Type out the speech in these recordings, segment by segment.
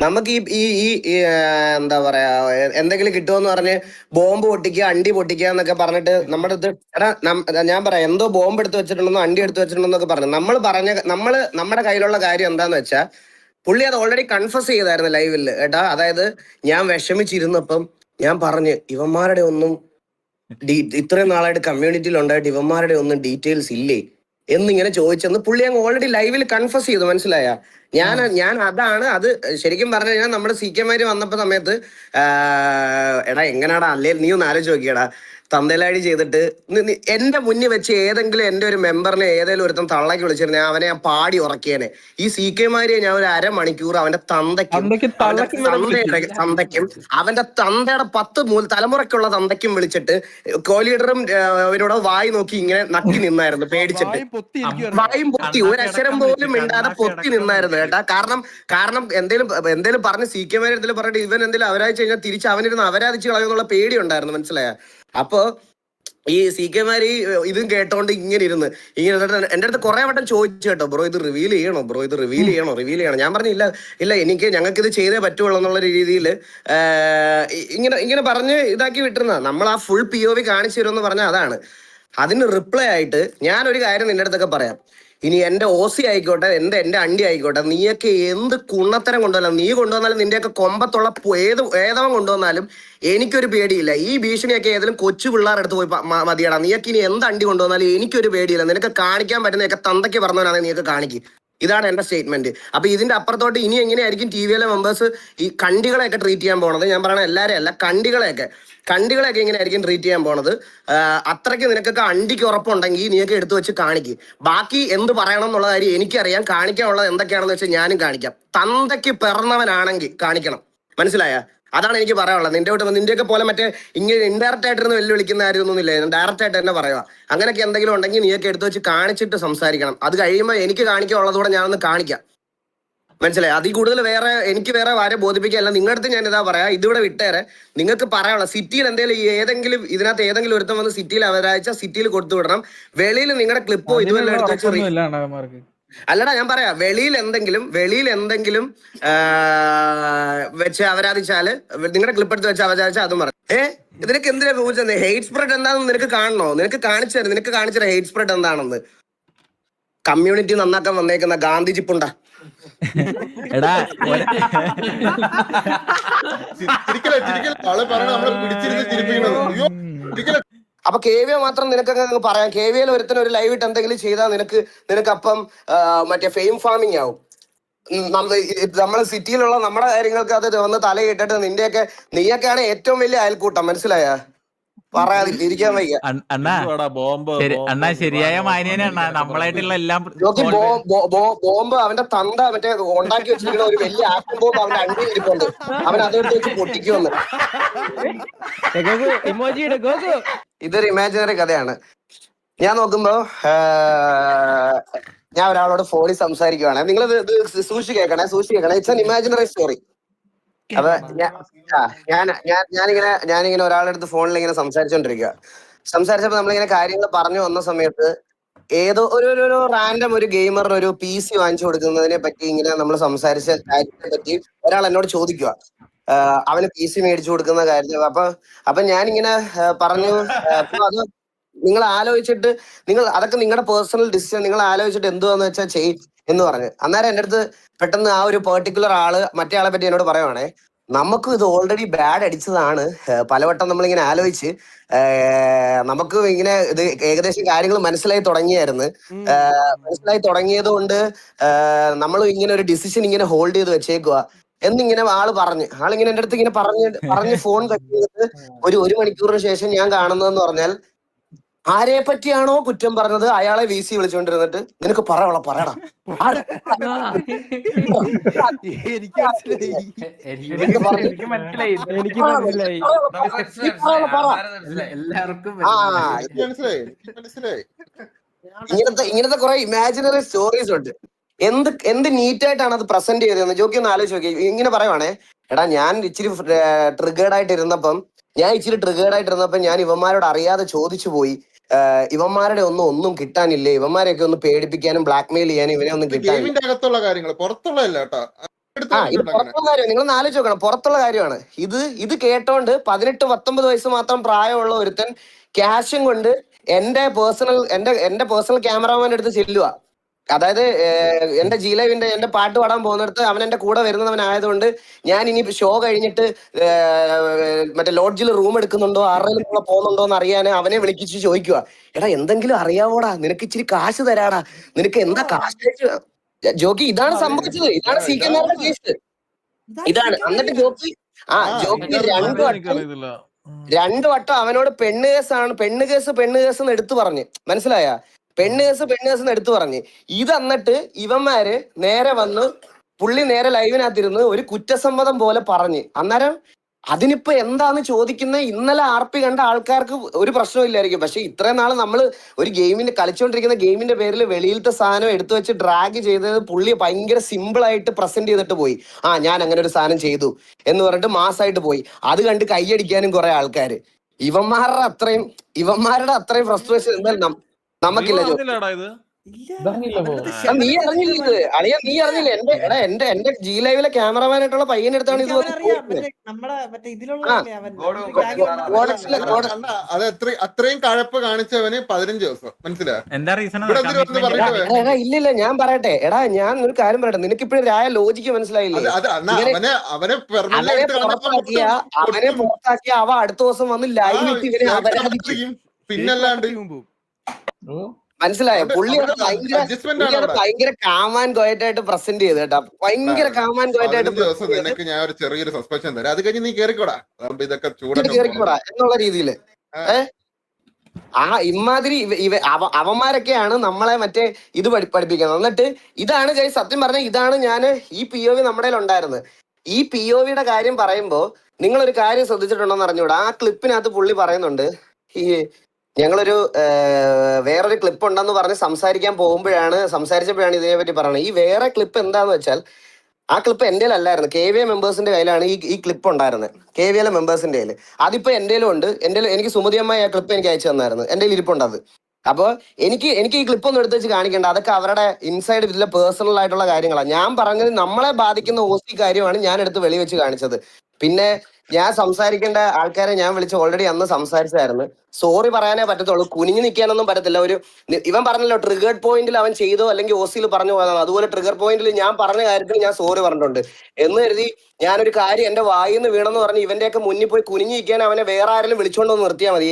നമുക്ക് ഈ എന്താ പറയാ എന്തെങ്കിലും കിട്ടുമെന്ന് പറഞ്ഞ് ബോംബ് പൊട്ടിക്കുക അണ്ടി പൊട്ടിക്കുക എന്നൊക്കെ പറഞ്ഞിട്ട് നമ്മുടെ അടുത്ത് എടാ ഞാൻ പറയാം എന്തോ ബോംബ് എടുത്ത് വെച്ചിട്ടുണ്ടെന്നോ അണ്ടി എടുത്ത് വെച്ചിട്ടുണ്ടെന്നൊക്കെ പറഞ്ഞു നമ്മുടെ കയ്യിലുള്ള കാര്യം എന്താന്ന് വെച്ചാൽ പുള്ളി അത് ഓൾറെഡി കൺഫസ് ചെയ്തായിരുന്നു ലൈവിൽ ഏട്ടാ. അതായത് ഞാൻ വിഷമിച്ചിരുന്നപ്പം ഞാൻ പറഞ്ഞ് ഇവന്മാരുടെ ഒന്നും ഇത്രയും നാളായിട്ട് കമ്മ്യൂണിറ്റിയിൽ ഉണ്ടായിട്ട് ഇവന്മാരുടെ ഒന്നും ഡീറ്റെയിൽസ് ഇല്ലേ എന്നിങ്ങനെ ചോദിച്ചെന്ന് പുള്ളി അങ്ങ് ഓൾറെഡി ലൈവിൽ കൺഫസ് ചെയ്തു. മനസ്സിലായ? ഞാൻ അതാണ് അത്. ശരിക്കും പറഞ്ഞു കഴിഞ്ഞാൽ നമ്മുടെ സി കെമാര് വന്നപ്പോ സമയത്ത് എടാ എങ്ങനെയാടാ അല്ലേ നീ ഒന്ന് ആലോചിച്ച് നോക്കിയടാ, തന്തലാടി ചെയ്തിട്ട് എന്റെ മുന്നിൽ വെച്ച് ഏതെങ്കിലും എന്റെ ഒരു മെമ്പറിനെ ഏതെങ്കിലും ഒരുത്തം തള്ളക്കി വിളിച്ചിരുന്നേ അവനെ ഞാൻ പാടി ഉറക്കിയേനെ. ഈ സി കെമാരെ ഞാൻ ഒരു അരമണിക്കൂർ അവന്റെ തന്തയ്ക്കും അവന്റെ തന്തയുടെ 10 തലമുറയ്ക്കുള്ള തന്തയ്ക്കും വിളിച്ചിട്ട് കോലീഡറും അവരോട് വായി നോക്കി ഇങ്ങനെ നക്കി നിന്നായിരുന്നു പേടിച്ചിട്ട്. വായും പൊത്തി ഒരു അക്ഷരം പോലും മിണ്ടാതെ പൊത്തി നിന്നായിരുന്നു കേട്ടാ. കാരണം എന്തേലും പറഞ്ഞ് സി കെമാരെ എന്തെങ്കിലും പറഞ്ഞിട്ട് ഇവൻ എന്തെങ്കിലും അവരാഴ്ച കഴിഞ്ഞാൽ തിരിച്ച് അവനിരുന്ന് അവരാധിച്ച് കളയുന്നുള്ള പേടി ഉണ്ടായിരുന്നു. മനസ്സിലായ? അപ്പൊ ഈ സി കെമാര് ഇതും കേട്ടോണ്ട് ഇങ്ങനെ എന്റെ അടുത്ത് കുറെ വട്ടം ചോദിച്ചു കേട്ടോ, ബ്രോ ഇത് റിവീൽ ചെയ്യണോ, ബ്രോ ഇത് റിവീൽ ചെയ്യണോ. ഞാൻ പറഞ്ഞു ഇല്ല ഞങ്ങൾക്ക് ഇത് ചെയ്തേ പറ്റുള്ളൂ എന്നുള്ള രീതിയിൽ ഇങ്ങനെ പറഞ്ഞ് ഇതാക്കി വിട്ടിരുന്ന. നമ്മൾ ആ ഫുൾ POV കാണിച്ചു തരുമെന്ന് പറഞ്ഞാൽ അതാണ്. അതിന് റിപ്ലൈ ആയിട്ട് ഞാൻ ഒരു കാര്യം നിന്റെ അടുത്തൊക്കെ പറയാം. ഇനി എന്റെ OC ആയിക്കോട്ടെ എന്റെ അണ്ടി ആയിക്കോട്ടെ, നീയൊക്കെ എന്ത് കുണ്ണത്തരം കൊണ്ടുവന്നാലും നീ കൊണ്ടുവന്നാലും നിന്റെയൊക്കെ കൊമ്പത്തുള്ള ഏതവൻ കൊണ്ടുവന്നാലും എനിക്കൊരു പേടിയില്ല. ഈ ഭീഷണിയൊക്കെ ഏതെങ്കിലും കൊച്ചു പിള്ളേരെടുത്ത് പോയി മതിയടാ. നീയൊക്കെ ഇനി എന്ത് അണ്ടി കൊണ്ടുവന്നാലും എനിക്കൊരു പേടിയില്ല. നിനക്ക് കാണിക്കാൻ പറ്റുന്നതൊക്കെ തന്തയ്ക്ക് പറഞ്ഞവനാണെങ്കിൽ നീയൊക്കെ കാണിക്കും. ഇതാണ് എന്റെ സ്റ്റേറ്റ്മെന്റ്. അപ്പൊ ഇതിന്റെ അപ്പുറത്തോട്ട് ഇനി എങ്ങനെയായിരിക്കും TVLA മെമ്പേഴ്സ് ഈ കണ്ടികളെയൊക്കെ ട്രീറ്റ് ചെയ്യാൻ പോണത്? ഞാൻ പറയണ എല്ലാവരെയും അല്ല, കണ്ടികളെയൊക്കെ എങ്ങനെയായിരിക്കും ട്രീറ്റ് ചെയ്യാൻ പോണത്? അത്രയ്ക്ക് നിനക്കൊക്കെ അണ്ടിക്ക് ഉറപ്പുണ്ടെങ്കിൽ നീയൊക്കെ എടുത്തു വെച്ച് കാണിക്കും. ബാക്കി എന്ത് പറയണം എന്നുള്ള കാര്യം എനിക്കറിയാം. കാണിക്കാനുള്ളത് എന്തൊക്കെയാണെന്ന് വെച്ചാൽ ഞാനും കാണിക്കാം. തന്തയ്ക്ക് പിറന്നവനാണെങ്കിൽ കാണിക്കണം. മനസ്സിലായ? അതാണ് എനിക്ക് പറയാനുള്ളത്. നിന്റെയൊക്കെ പോലെ മറ്റേ ഇങ്ങനെ ഇൻഡയറക്റ്റ് ആയിട്ടിരുന്ന് വെല്ലുവിളിക്കുന്ന കാര്യമൊന്നുമില്ല. ഡയറക്റ്റ് ആയിട്ട് തന്നെ പറയുക. അങ്ങനെയൊക്കെ എന്തെങ്കിലും ഉണ്ടെങ്കിൽ നീയൊക്കെ എടുത്തു വെച്ച് കാണിച്ചിട്ട് സംസാരിക്കണം. അത് കഴിയുമ്പോൾ എനിക്ക് കാണിക്കാനുള്ളതുകൂടെ ഞാനൊന്ന് കാണിക്കാം. മനസ്സിലായി? അതിൽ കൂടുതൽ എനിക്ക് വേറെ ആരെ ബോധിപ്പിക്കാനല്ല. നിങ്ങളുടെ അടുത്ത് ഞാൻ ഇതാ പറയാ, ഇതിവിടെ വിട്ടേരെ. നിങ്ങൾക്ക് പറയാനുള്ള സിറ്റിയിൽ ഇതിനകത്ത് ഏതെങ്കിലും ഒരുത്തം വന്ന് സിറ്റിയിൽ അവരാഴ്ച സിറ്റിയിൽ കൊടുത്തു വിടണം. വെളിയിൽ നിങ്ങളുടെ ക്ലിപ്പോ ഇതുവല്ല എടുത്ത് വെച്ച് അല്ലടാ ഞാൻ പറയാ, വെളിയിൽ എന്തെങ്കിലും വെച്ച് അവരാധിച്ചാല് നിങ്ങളുടെ ക്ലിപ്പ് എടുത്ത് വെച്ച് അവരാധിച്ചാൽ അതും പറഞ്ഞു. ഇതിനൊക്കെ എന്തിനാ ചോദിച്ചത്? ഹെയ്റ്റ് സ്പ്രെഡ് എന്താണെന്ന് നിനക്ക് കാണണോ? നിനക്ക് കാണിച്ചു ഹെയ്റ്റ് സ്പ്രെഡ് എന്താണെന്ന്. കമ്മ്യൂണിറ്റി നന്നാക്കാൻ വന്നേക്കുന്ന ഗാന്ധി ചിപ്പുണ്ട. എടാ അപ്പൊ KVA മാത്രം നിനക്കൊക്കെ പറയാം. KVAയിൽ ഒരുത്തന് ഒരു ലൈവ് ഇട്ട് എന്തെങ്കിലും ചെയ്താൽ നിനക്ക് അപ്പം മറ്റേ ഫെയിം ഫാമിങ് ആവും. നമ്മള് സിറ്റിയിലുള്ള നമ്മുടെ കാര്യങ്ങൾക്ക് അത് വന്ന് തലയിട്ടിട്ട് നീയൊക്കെയാണ് ഏറ്റവും വലിയ അയൽക്കൂട്ടം. മനസ്സിലായ? പറയാതിരിക്കാൻ വയ്യ. അണ്ണാ ശരിയായ മാന്യനാണ്. നമ്മളായിട്ടുള്ള എല്ലാം ബോംബ് അവന്റെ തന്ത മറ്റേ ഉണ്ടാക്കി വെച്ചിരിക്കുന്ന ഒരു വലിയ ആക്ഷൻ ബോംബ് അവന്റെ അണ്ടി ഇരിപ്പുണ്ട്. അവൻ അതെടുത്ത് വെച്ച് പൊട്ടിക്കുമെന്ന്. ഇതൊരു ഇമാജിനറി കഥയാണ്. ഞാൻ നോക്കുമ്പോ ഞാൻ ഒരാളോട് ഫോണിൽ സംസാരിക്കുവാണ്. നിങ്ങൾ സൂക്ഷിച്ച് കേൾക്കണേ. It's an imaginary story. അപ്പൊ ഞാനിങ്ങനെ ഒരാളുടെ അടുത്ത് ഫോണിൽ ഇങ്ങനെ സംസാരിച്ചപ്പോ നമ്മളിങ്ങനെ കാര്യങ്ങൾ പറഞ്ഞു വന്ന സമയത്ത് ഏതോ ഒരു റാൻഡം ഒരു ഗെയിമറിന് ഒരു PC വാങ്ങിച്ചു കൊടുക്കുന്നതിനെ പറ്റി ഇങ്ങനെ നമ്മൾ സംസാരിച്ച കാര്യത്തെ പറ്റി ഒരാൾ എന്നോട് ചോദിക്കുക. അവന് PC മേടിച്ചു കൊടുക്കുന്ന കാര്യം. അപ്പൊ ഞാനിങ്ങനെ പറഞ്ഞു, അത് നിങ്ങൾ ആലോചിച്ചിട്ട് അതൊക്കെ നിങ്ങളുടെ പേഴ്സണൽ ഡിസിഷൻ, നിങ്ങൾ ആലോചിച്ചിട്ട് എന്തുവാന്ന് വെച്ചാൽ ചെയ്യും എന്ന് പറഞ്ഞു. അന്നേരം എൻ്റെ അടുത്ത് പെട്ടെന്ന് ആ ഒരു പെർട്ടിക്കുലർ ആള് മറ്റേ ആളെ പറ്റി എന്നോട് പറയുവാണേ, നമുക്ക് ഇത് ഓൾറെഡി ബാഡ് അടിച്ചതാണ്. പലവട്ടം നമ്മളിങ്ങനെ ആലോചിച്ച് നമുക്ക് ഇങ്ങനെ ഇത് ഏകദേശം കാര്യങ്ങൾ മനസ്സിലായി തുടങ്ങിയത് കൊണ്ട് നമ്മൾ ഇങ്ങനെ ഒരു ഡിസിഷൻ ഇങ്ങനെ ഹോൾഡ് ചെയ്ത് വെച്ചേക്കുക എന്നിങ്ങനെ ആളിങ്ങനെ എൻ്റെ അടുത്ത് ഇങ്ങനെ പറഞ്ഞ് ഫോൺ കട്ട് ചെയ്തിട്ട് ഒരു മണിക്കൂറിന് ശേഷം ഞാൻ കാണുന്നതെന്ന് പറഞ്ഞാൽ ആരെ പറ്റിയാണോ കുറ്റം പറഞ്ഞത് അയാളെ VC വിളിച്ചോണ്ടിരുന്നിട്ട് നിനക്ക് പറയടാ. ഇങ്ങനത്തെ കുറെ ഇമാജിനറി സ്റ്റോറീസ് ഉണ്ട്. എന്ത് നീറ്റായിട്ടാണ് അത് പ്രസന്റ് ചെയ്തതെന്ന് ജോക്കി ഒന്ന് ആലോചിച്ച് നോക്കി. ഇങ്ങനെ പറയുവാണേ, എടാ ഞാൻ ഇച്ചിരി ട്രിഗേർഡ് ആയിട്ടിരുന്നപ്പം ഞാൻ ഇവന്മാരോട് അറിയാതെ ചോദിച്ചു പോയി, ഇവന്മാരുടെ ഒന്നും കിട്ടാനില്ലേ, ഇവന്മാരെയൊക്കെ ഒന്ന് പേടിപ്പിക്കാനും ബ്ലാക്ക്മെയിൽ ചെയ്യാനും ഇവനെ ഒന്നും കിട്ടാനില്ല. അകത്തുള്ള കാര്യങ്ങൾ പുറത്തുള്ളതല്ല കേട്ടോ. പുറത്തുള്ള കാര്യം നിങ്ങൾ ആലോചിച്ച് നോക്കണം. പുറത്തുള്ള കാര്യമാണ് ഇത് കേട്ടോണ്ട് 18-19 വയസ്സ് മാത്രം പ്രായമുള്ള ഒരുത്തൻ ക്യാഷും കൊണ്ട് എന്റെ പേഴ്സണൽ ക്യാമറാമാൻ്റെ അടുത്ത് ചെല്ലുക. അതായത് എന്റെ ലൈവിന്റെ എന്റെ പാട്ട് പാടാൻ പോകുന്നിടത്ത് അവൻ എന്റെ കൂടെ വരുന്നവനായതുകൊണ്ട് ഞാൻ ഇനി ഷോ കഴിഞ്ഞിട്ട് മറ്റേ ലോഡ്ജിൽ റൂം എടുക്കുന്നുണ്ടോ ആരുടെയും കൂടെ പോകുന്നുണ്ടോ എന്ന് അറിയാൻ അവനെ വിളിപ്പിച്ച് ചോദിക്കുക, എടാ എന്തെങ്കിലും അറിയാവോടാ, നിനക്ക് ഇച്ചിരി കാശ് തരാടാ, നിനക്ക് എന്താ കാശ് ജോക്കി. ഇതാണ് സംഭവിച്ചത്. ഇതാണ് സീക്കന്മാരുടെ കേസ്. ഇതാണ്. എന്നിട്ട് ജോക്കി രണ്ടു വട്ടം അവനോട് പെണ്ണ് കേസ് എന്ന് എടുത്തു പറഞ്ഞ്, മനസ്സിലായ? പെണ്ണ് കേസ് എന്ന് എടുത്തു പറഞ്ഞ്. ഇത് എന്നിട്ട് ഇവന്മാര് നേരെ വന്ന് പുള്ളി നേരെ ലൈവിനകത്തിരുന്ന് ഒരു കുറ്റസമ്മതം പോലെ പറഞ്ഞ്. അന്നേരം അതിനിപ്പോ എന്താന്ന് ചോദിക്കുന്നത്? ഇന്നലെ RP കണ്ട ആൾക്കാർക്ക് ഒരു പ്രശ്നമില്ലായിരിക്കും. പക്ഷെ ഇത്രയും നാള് നമ്മൾ ഒരു കളിച്ചുകൊണ്ടിരിക്കുന്ന ഗെയിമിന്റെ പേരിൽ വെളിയിലത്തെ സാധനം എടുത്തു വെച്ച് ഡ്രാഗ് ചെയ്തത് പുള്ളി ഭയങ്കര സിമ്പിൾ ആയിട്ട് പ്രസന്റ് ചെയ്തിട്ട് പോയി. ഞാൻ അങ്ങനെ ഒരു സാധനം ചെയ്തു എന്ന് പറഞ്ഞിട്ട് മാസമായിട്ട് പോയി. അത് കണ്ട് കൈയടിക്കാനും കുറെ ആൾക്കാര്. ഇവന്മാരുടെ അത്രയും ഫ്രസ്ട്രേഷൻ എന്തായാലും നമുക്കില്ല. നീ അറിഞ്ഞില്ല ഇത് അളിയ? നീ അറിഞ്ഞില്ല? എന്റെ ലൈവിലെ ക്യാമറമാനായിട്ടുള്ള പയ്യനെടുത്താണ് ഇത്. അത്രയും കഴപ്പ് കാണിച്ചവന് 15 ദിവസം. മനസ്സിലായോ? എന്താ റീസൺ? ഇല്ലില്ല, ഞാൻ പറയട്ടെ. എടാ ഞാൻ ഒരു കാര്യം പറയട്ടെ, നിനക്ക് ഇപ്പഴും രായ ലോജിക്ക് മനസ്സിലായില്ലേ? അവനെ പുറത്താക്കിയ അവ അടുത്ത ദിവസം വന്ന് ലൈവ് ഇട്ട് ഇവരെ അപരാധിക്കും. പിന്നല്ലാണ്ട് മനസ്സിലായോ? പുള്ളി ഭയങ്കര കാമാൻ കോയറ്റായിട്ട് പ്രസന്റ് ചെയ്ത് കേട്ടോ. ഭയങ്കര കാമാൻ കോയറ്റായിട്ട് നിനക്ക് ഞാൻ ഒരു ചെറിയൊരു സസ്പെൻഷൻ തരാം, അത് കഴിഞ്ഞ് നീ കേറിക്കോടാ, ഇതൊക്കെ കേറിക്കോടാ എന്നുള്ള രീതിയില്. ഇമാതിരി അവന്മാരൊക്കെയാണ് നമ്മളെ മറ്റേ ഇത് പഠിപ്പിക്കുന്നത്. എന്നിട്ട് ഇതാണ് സത്യം പറഞ്ഞ, ഇതാണ് ഞാൻ ഈ POV നമ്മുടെ ഉണ്ടായിരുന്നത്. ഈ POVയുടെ കാര്യം പറയുമ്പോ നിങ്ങളൊരു കാര്യം ശ്രദ്ധിച്ചിട്ടുണ്ടോന്ന് അറിഞ്ഞൂടാ. ആ ക്ലിപ്പിനകത്ത് പുള്ളി പറയുന്നുണ്ട്, ഈ ഞങ്ങളൊരു വേറൊരു ക്ലിപ്പ് ഉണ്ടെന്ന് പറഞ്ഞ് സംസാരിച്ചപ്പോഴാണ് ഇതിനെപ്പറ്റി പറയുന്നത്. ഈ വേറെ ക്ലിപ്പ് എന്താന്ന് വെച്ചാൽ, ആ ക്ലിപ്പ് എൻ്റെ അല്ലായിരുന്നു, KVA മെമ്പേഴ്സിന്റെ കയ്യിലാണ് ഈ ക്ലിപ്പ് ഉണ്ടായിരുന്നത്. KVA മെമ്പേഴ്സിന്റെ കയ്യിൽ. അതിപ്പോ എൻ്റെ ഉണ്ട്. എനിക്ക് സുമതിയമ്മ ആ ക്ലിപ്പ് എനിക്ക് അയച്ചു തന്നായിരുന്നു. എൻ്റെ ഇരിപ്പുണ്ട് അത്. അപ്പോൾ എനിക്ക് ഈ ക്ലിപ്പ് ഒന്നും എടുത്ത് വെച്ച് കാണിക്കണ്ട. അതൊക്കെ അവരുടെ ഇൻസൈഡ് ഇതിലെ പേഴ്സണൽ ആയിട്ടുള്ള കാര്യങ്ങളാണ്. ഞാൻ പറഞ്ഞത് നമ്മളെ ബാധിക്കുന്ന OC കാര്യമാണ് ഞാൻ എടുത്ത് വെളിവെച്ച് കാണിച്ചത്. പിന്നെ ഞാൻ സംസാരിക്കേണ്ട ആൾക്കാരെ ഞാൻ വിളിച്ച് ഓൾറെഡി അന്ന് സംസാരിച്ചായിരുന്നു. സോറി പറയാനേ പറ്റത്തുള്ളൂ, കുനിഞ്ഞു നിൽക്കാനൊന്നും പറ്റത്തില്ല. ഇവൻ പറഞ്ഞല്ലോ ട്രിഗേർഡ് പോയിന്റിൽ അവൻ ചെയ്തോ അല്ലെങ്കിൽ OCയിൽ പറഞ്ഞു പോയതാണ്. അതുപോലെ ട്രിഗർ പോയിന്റിൽ ഞാൻ പറഞ്ഞ കാര്യത്തിൽ ഞാൻ സോറി പറഞ്ഞിട്ടുണ്ട് എന്ന് കരുതി ഞാനൊരു കാര്യം എന്റെ വായിന്ന് വീണെന്ന് പറഞ്ഞ് ഇവന്റെയൊക്കെ മുന്നിൽ പോയി കുനിഞ്ഞു നിൽക്കാൻ അവനെ വേറെ ആരെങ്കിലും വിളിച്ചോണ്ടൊന്ന് നിർത്തിയാൽ മതി.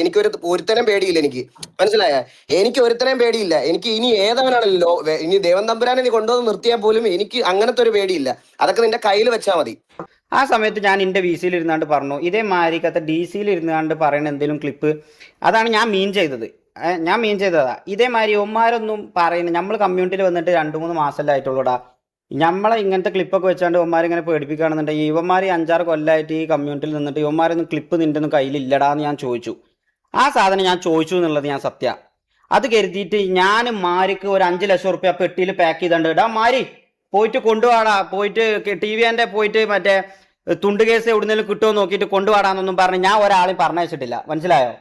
ഒരുത്തരം പേടിയില്ല എനിക്ക്, മനസ്സിലായ? എനിക്ക് ഒരുത്തരം പേടിയില്ല. എനിക്ക് ഇനി ഏതവനാണല്ലോ, ഇനി ദേവൻ തമ്പുരാനെ നീ കൊണ്ടുവന്ന് നിർത്തിയാൽ പോലും എനിക്ക് അങ്ങനത്തെ ഒരു പേടിയില്ല. അതൊക്കെ നിന്റെ കയ്യിൽ വെച്ചാൽ മതി. ആ സമയത്ത് ഞാൻ എൻ്റെ VCയിൽ ഇരുന്നാണ്ട് പറഞ്ഞു, ഇതേ മാരിക്കത്തെ DCയിൽ ഇരുന്നാണ്ട് പറയുന്ന എന്തെങ്കിലും ക്ലിപ്പ്, അതാണ് ഞാൻ മീൻ ചെയ്തതാ. ഇതേമാതിരി ഒമാരൊന്നും പറയുന്നത്, നമ്മൾ കമ്മ്യൂണിറ്റിയിൽ വന്നിട്ട് 2-3 മാസമല്ലേ ആയിട്ടുള്ളൂടാ. നമ്മളെ ഇങ്ങനത്തെ ക്ലിപ്പൊക്കെ വെച്ചാണ്ട് ഇവന്മാരിങ്ങനെ പേടിപ്പിക്കുകയാണെന്നുണ്ടെങ്കിൽ, ഇവന്മാർ 5-6 കൊല്ലമായിട്ട് ഈ കമ്മ്യൂണിറ്റിയിൽ നിന്നിട്ട് ഇവന്മാരൊന്നും ക്ലിപ്പ് നിൻ്റെ ഒന്നും കയ്യിലില്ലടാന്ന് ഞാൻ ചോദിച്ചു. ആ സാധനം ഞാൻ ചോദിച്ചു എന്നുള്ളത് ഞാൻ സത്യ. അത് കരുതിയിട്ട് ഞാൻ മാരിക്ക് ഒരു 5 ലക്ഷം റുപ്യ പെട്ടിയിൽ പാക്ക് ചെയ്തിട്ടുണ്ട്. ഇടാ മാരി പോയിട്ട് കൊണ്ടുപോടാ, പോയിട്ട് TV പോയിട്ട് മറ്റേ തുണ്ട് കേസ് എവിടുന്നേലും കിട്ടുമോ നോക്കിയിട്ട് കൊണ്ടുപോടാന്നൊന്നും പറഞ്ഞ് ഞാൻ ഒരാളെയും പറഞ്ഞയച്ചിട്ടില്ല. മനസ്സിലായോ?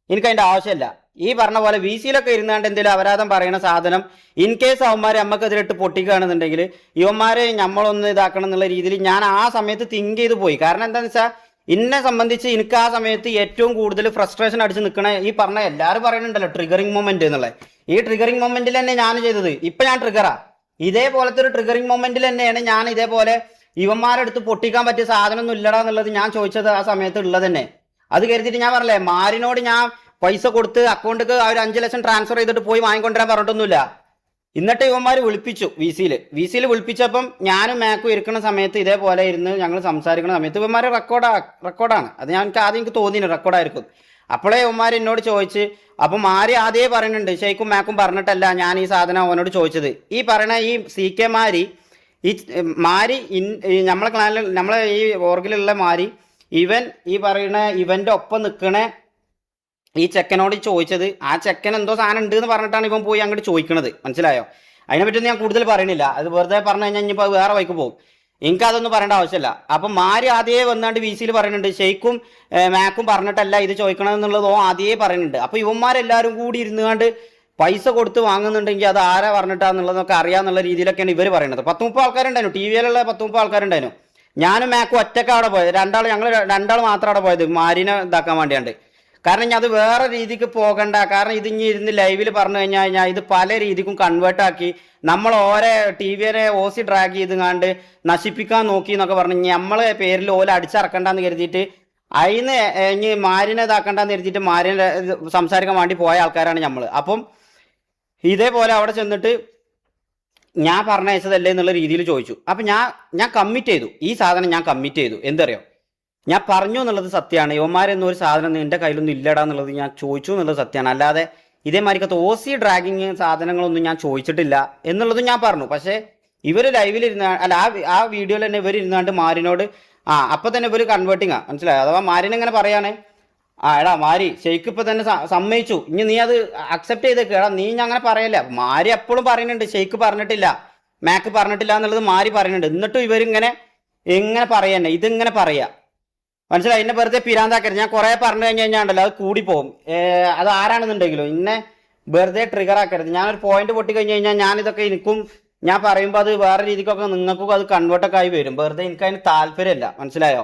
എനിക്ക് അതിന്റെ ആവശ്യമില്ല. ഈ പറഞ്ഞ പോലെ VCയിലൊക്കെ ഇരുന്നാണ്ട് എന്തെങ്കിലും അപരാധം പറയുന്ന സാധനം ഇൻ കേസ് അവന്മാരെ നമ്മക്കെതിരിട്ട് പൊട്ടിക്കുകയാണെന്നുണ്ടെങ്കിൽ ഇവന്മാരെ നമ്മളൊന്ന് ഇതാക്കണം എന്നുള്ള രീതിയിൽ ഞാൻ ആ സമയത്ത് തിങ്ക് ചെയ്ത് പോയി. കാരണം എന്താണെന്ന് വെച്ചാൽ എന്നെ സംബന്ധിച്ച് എനിക്ക് ആ സമയത്ത് ഏറ്റവും കൂടുതൽ ഫ്രസ്ട്രേഷൻ അടിച്ച് നിൽക്കണ ഈ പറഞ്ഞ എല്ലാവരും പറയുന്നുണ്ടല്ലോ ട്രിഗറിങ് മൊമെന്റ് എന്നുള്ളത്. ഈ ട്രിഗറിങ് മൊമെന്റിൽ തന്നെ ഞാൻ ചെയ്തത്. ഇപ്പൊ ഞാൻ ട്രിഗറാ. ഇതേപോലത്തെ ഒരു ട്രിഗറിങ് മൊമെന്റിൽ തന്നെയാണ് ഞാൻ ഇതേപോലെ ഇവന്മാരെടുത്ത് പൊട്ടിക്കാൻ പറ്റിയ സാധനമൊന്നും ഇല്ലടാ എന്നുള്ളത് ഞാൻ ചോദിച്ചത് ആ സമയത്ത് ഉള്ളത് തന്നെ. അത് കരുതിയിട്ട് ഞാൻ പറഞ്ഞില്ലേ, മാരിനോട് ഞാൻ പൈസ കൊടുത്ത് അക്കൗണ്ടിക്ക് ഒരു 5 ലക്ഷം ട്രാൻസ്ഫർ ചെയ്തിട്ട് പോയി വാങ്ങിക്കൊണ്ടുവരാൻ പറഞ്ഞിട്ടൊന്നുമില്ല. എന്നിട്ട് ഇവന്മാർ വിളിപ്പിച്ചു VCയിൽ വിളിപ്പിച്ചപ്പം ഞാനും മാക്കും ഇരിക്കുന്ന സമയത്ത് ഇതേപോലെ ഇരുന്ന് ഞങ്ങൾ സംസാരിക്കുന്ന സമയത്ത് ഇവന്മാർ റെക്കോർഡാണ്. അത് എനിക്ക് ആദ്യം തോന്നിയിരുന്നു റെക്കോർഡായിരിക്കും. അപ്പോഴേ ഇവന്മാർ എന്നോട് ചോദിച്ച്, അപ്പം മാരി ആദ്യമേ പറയുന്നുണ്ട്, ഷെയ്ക്കും മാക്കും പറഞ്ഞിട്ടല്ല ഞാൻ ഈ സാധനം അവനോട് ചോദിച്ചത്. ഈ പറയണ ഈ CK മാരി നമ്മളെ ക്ലാനിൽ നമ്മളെ ഈ ഓർഗിലുള്ള മാരി ഈ പറയുന്ന ഇവന്റെ ഒപ്പം നിൽക്കണ ഈ ചെക്കനോട് ചോദിച്ചത്, ആ ചെക്കൻ എന്തോ സാധനം ഉണ്ട് എന്ന് പറഞ്ഞിട്ടാണ് ഇവൻ പോയി അങ്ങോട്ട് ചോദിക്കണത്. മനസ്സിലായോ? അതിനെപ്പറ്റി ഞാൻ കൂടുതൽ പറയണില്ല. അത് വെറുതെ പറഞ്ഞു കഴിഞ്ഞാൽ ഇനിയിപ്പോൾ വേറെ വൈക്ക് പോകും. എനിക്കതൊന്നും പറയേണ്ട ആവശ്യമില്ല. അപ്പം മാരി ആദ്യമേ വന്നാണ്ട് VCയിൽ പറയുന്നുണ്ട്, ഷെയ്ക്കും മാക്കും പറഞ്ഞിട്ടല്ല ഇത് ചോദിക്കണമെന്നുള്ളതോ ആദ്യമേ പറയുന്നുണ്ട്. അപ്പോൾ ഇവന്മാരെല്ലാവരും കൂടി ഇരുന്നുകൊണ്ട് പൈസ കൊടുത്ത് വാങ്ങുന്നുണ്ടെങ്കിൽ അത് ആരാ പറഞ്ഞിട്ടാന്നുള്ളതൊക്കെ അറിയാന്നുള്ള രീതിയിലൊക്കെയാണ് ഇവർ പറയുന്നത്. 10-30 ആൾക്കാരുണ്ടായിരുന്നു, ടി വിയിലുള്ള 10-30 ആൾക്കാരുണ്ടായിരുന്നു. ഞാനും മാക്കും ഒറ്റക്ക് അവിടെ പോയത്, ഞങ്ങൾ രണ്ടാൾ മാത്രം അവിടെ പോയത് മാരിനെ ഇതാക്കാൻ വേണ്ടിയാണ്ട്. കാരണം ഞാൻ അത് വേറെ രീതിക്ക് പോകണ്ട, കാരണം ഇത് ഇനി ഇരുന്ന് ലൈവിൽ പറഞ്ഞു കഴിഞ്ഞാൽ ഇത് പല രീതിക്കും കൺവേർട്ട് ആക്കി നമ്മൾ ഓരോ ടി വിയെ ഓസി ഡ്രാഗ് ചെയ്ത് കണ്ട് നശിപ്പിക്കാൻ നോക്കി എന്നൊക്കെ പറഞ്ഞ് നമ്മളെ പേരിൽ ഓല അടിച്ചിറക്കണ്ടെന്ന് കരുതിയിട്ട് അതിന് ഇനി മാരിനെ ഇതാക്കണ്ടെന്ന് കരുതിയിട്ട് മാരിനെ സംസാരിക്കാൻ വേണ്ടി പോയ ആൾക്കാരാണ് നമ്മൾ. അപ്പം ഇതേപോലെ അവിടെ ചെന്നിട്ട് ഞാൻ പറഞ്ഞയച്ചതല്ലേ എന്നുള്ള രീതിയിൽ ചോദിച്ചു. അപ്പം ഞാൻ കമ്മിറ്റ് ചെയ്തു, ഈ സാധനം ഞാൻ കമ്മിറ്റ് ചെയ്തു. എന്തറിയോ, ഞാൻ പറഞ്ഞു എന്നുള്ളത് സത്യമാണ്. യുവമാരെന്നൊരു ഒരു സാധനം എൻ്റെ കയ്യിലൊന്നും ഇല്ലടാ എന്നുള്ളത് ഞാൻ ചോദിച്ചു എന്നുള്ളത് സത്യമാണ്. അല്ലാതെ ഇതേമാതിരിക്കത്തെ ഓസി ഡ്രാഗിങ് സാധനങ്ങളൊന്നും ഞാൻ ചോദിച്ചിട്ടില്ല എന്നുള്ളതും ഞാൻ പറഞ്ഞു. പക്ഷേ ഇവർ ലൈവിലിരുന്ന അല്ല ആ വീഡിയോയിൽ തന്നെ ഇവർ ഇരുന്നാണ്ട് മാരിനോട് അപ്പം തന്നെ ഇവർ കൺവേർട്ടിങ്ങാ, മനസ്സിലായോ? അഥവാ മാരിനെങ്ങനെ പറയാണ്, എടാ മാരി ഷെയ്ക്ക് ഇപ്പൊ തന്നെ സമ്മതിച്ചു, ഇനി നീ അത് അക്സെപ്റ്റ് ചെയ്തേക്ക്, എടാ നീ അങ്ങനെ പറയല്ല. മാരി എപ്പോഴും പറയുന്നുണ്ട് ഷെയ്ക്ക് പറഞ്ഞിട്ടില്ല, മാക്ക് പറഞ്ഞിട്ടില്ല എന്നുള്ളത് മാരി പറയുന്നുണ്ട്. എന്നിട്ടും ഇവരിങ്ങനെ എങ്ങനെ പറയാന്നെ, ഇതിങ്ങനെ പറയാ, മനസ്സിലായി? എന്നെ വെറുതെ പിരാന്താക്കരുത്. ഞാൻ കുറെ പറഞ്ഞു കഴിഞ്ഞാൽ അത് കൂടിപ്പോവും. അത് ആരാണെന്നുണ്ടെങ്കിലും ഇന്നെ വെറുതെ ട്രിഗർ ആക്കരുത്. ഞാനൊരു പോയിന്റ് പൊട്ടി കഴിഞ്ഞ് കഴിഞ്ഞാൽ ഞാനിതൊക്കെ എനിക്കും ഞാൻ പറയുമ്പോൾ അത് വേറെ രീതിക്കൊക്കെ നിങ്ങൾക്കും അത് കൺവേർട്ടൊക്കെ ആയി വരും. വെറുതെ എനിക്ക് അതിന് താല്പര്യമല്ല, മനസ്സിലായോ?